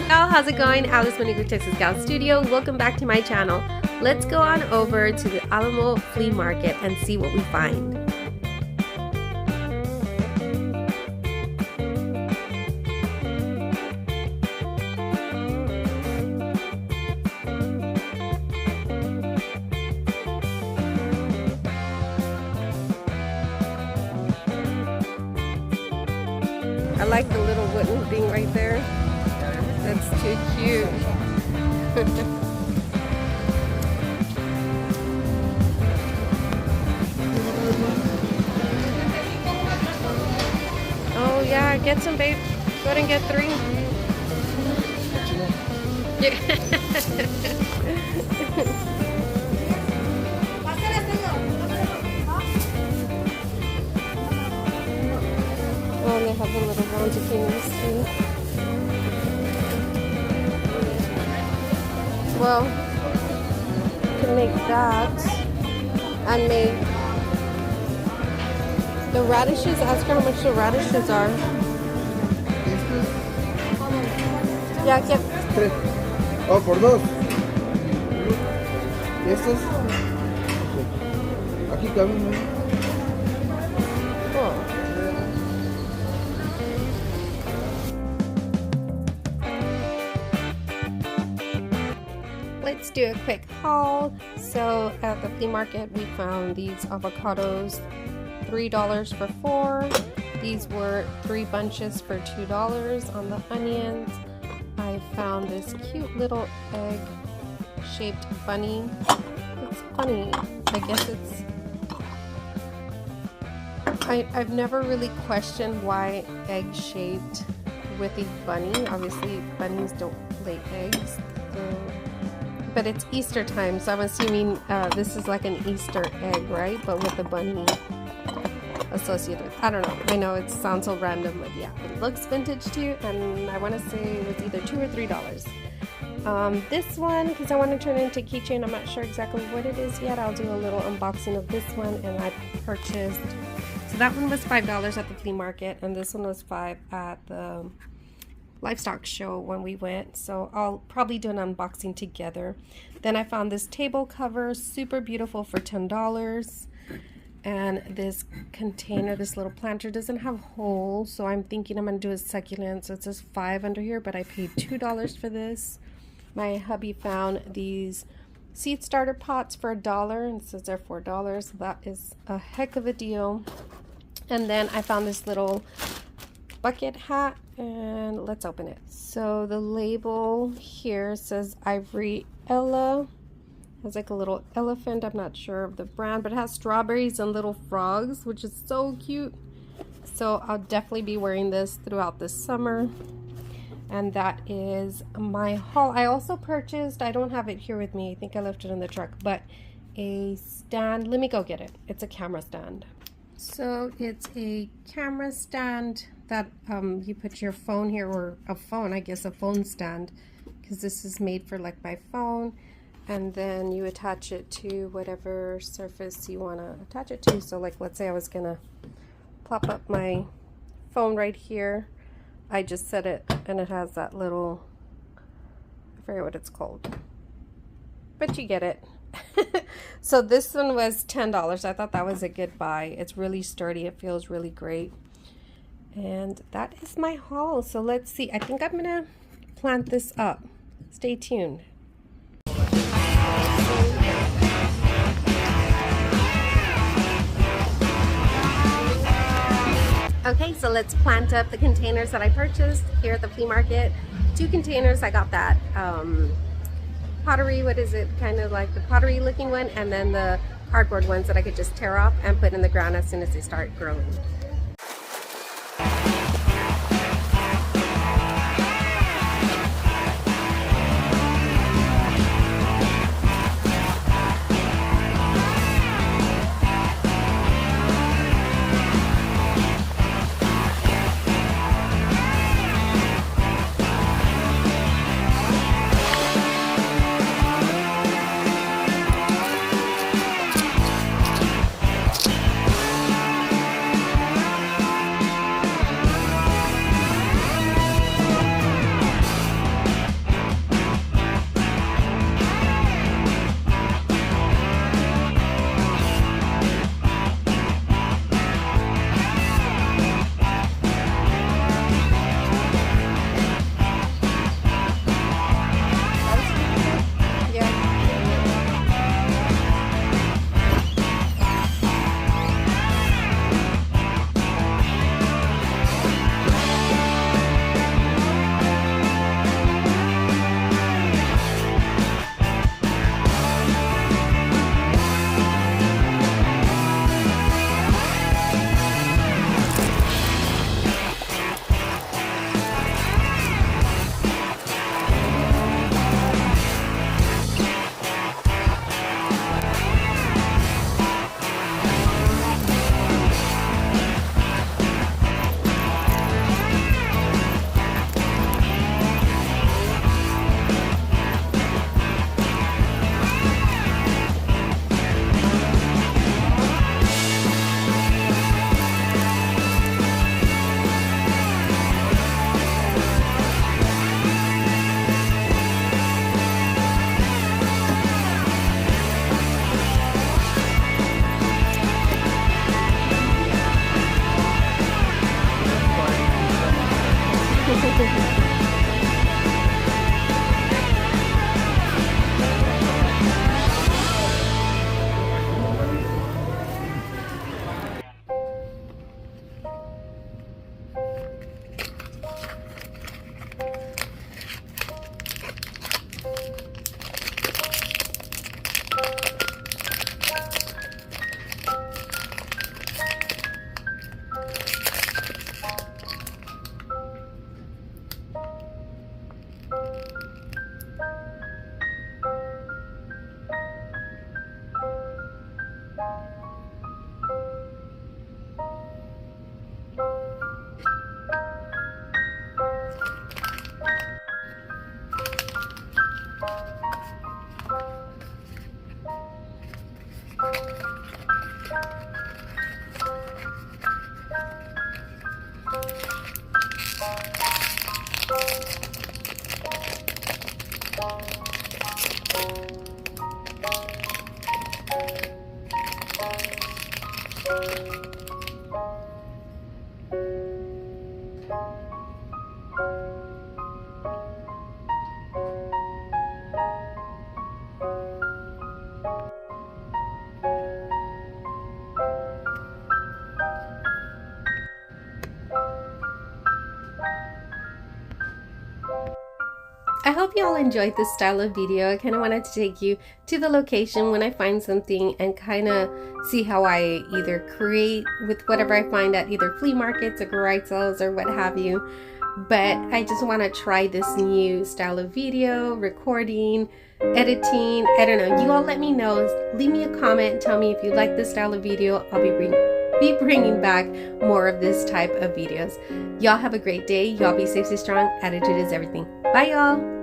How's it going? Alice Monique with TexasGalStudio. Welcome back to my channel. Let's go on over to the Alamo Flea Market and see what we find. I like the little wooden thing right there. That's too cute. Oh yeah, get some, babe. Go ahead and get 3. Oh, and they have the little roundy fingers too. Well, you can make that and make the radishes. Ask her how much the radishes are. Yeah, get 3. Oh, por 2. ¿Y estos? Aquí caben, ¿no? Oh. Let's do a quick haul. So at the flea market we found these avocados, $3 for 4. These were 3 bunches for $2. On the onions I found this cute little egg shaped bunny. It's funny, I guess it's I've never really questioned why egg shaped with a bunny. Obviously bunnies don't lay eggs, but it's Easter time, so I'm assuming this is like an Easter egg, right? But with a bunny associated with, I don't know. I know it sounds so random, but yeah, it looks vintage too, and I want to say it was either $2 or $3. This one, because I want to turn it into a keychain, I'm not sure exactly what it is yet. I'll do a little unboxing of this one, and I purchased, so that one was $5 at the flea market, and this one was $5 at the livestock show when we went, so I'll probably do an unboxing together. Then I found this table cover, super beautiful, for $10, and this container, this little planter, doesn't have holes, so I'm thinking I'm gonna do a succulent, so it says $5 under here, but I paid $2 for this. My hubby found these seed starter pots for $1, and it says they're $4, so that is a heck of a deal. And then I found this little bucket hat, and let's open it. So the label here says Ivory Ella. Has like a little elephant. I'm not sure of the brand, but it has strawberries and little frogs, which is so cute. So I'll definitely be wearing this throughout the summer. And that is my haul. I also purchased, I don't have it here with me, I think I left it in the truck, but a stand. Let me go get it. It's a camera stand. So it's a camera stand that you put your phone here, or a phone, I guess a phone stand, because this is made for like my phone, and then you attach it to whatever surface you want to attach it to. So like, let's say I was gonna plop up my phone right here, I just set it, and it has that little, I forget what it's called, but you get it. So this one was $10. I thought that was a good buy. It's really sturdy. It feels really great. And that is my haul. So let's see. I think I'm gonna plant this up. Stay tuned. Okay, so let's plant up the containers that I purchased here at the flea market. 2 containers. I got that pottery, what is it, kind of like the pottery looking one, and then the cardboard ones that I could just tear off and put in the ground as soon as they start growing. I hope you all enjoyed this style of video. I kind of wanted to take you to the location when I find something and kind of see how I either create with whatever I find at either flea markets or garage sales or what have you. But I just want to try this new style of video, recording, editing. I don't know. You all let me know. Leave me a comment and tell me if you like this style of video. I'll be bringing back more of this type of videos. Y'all have a great day. Y'all be safe, stay strong. Attitude is everything. Bye, y'all.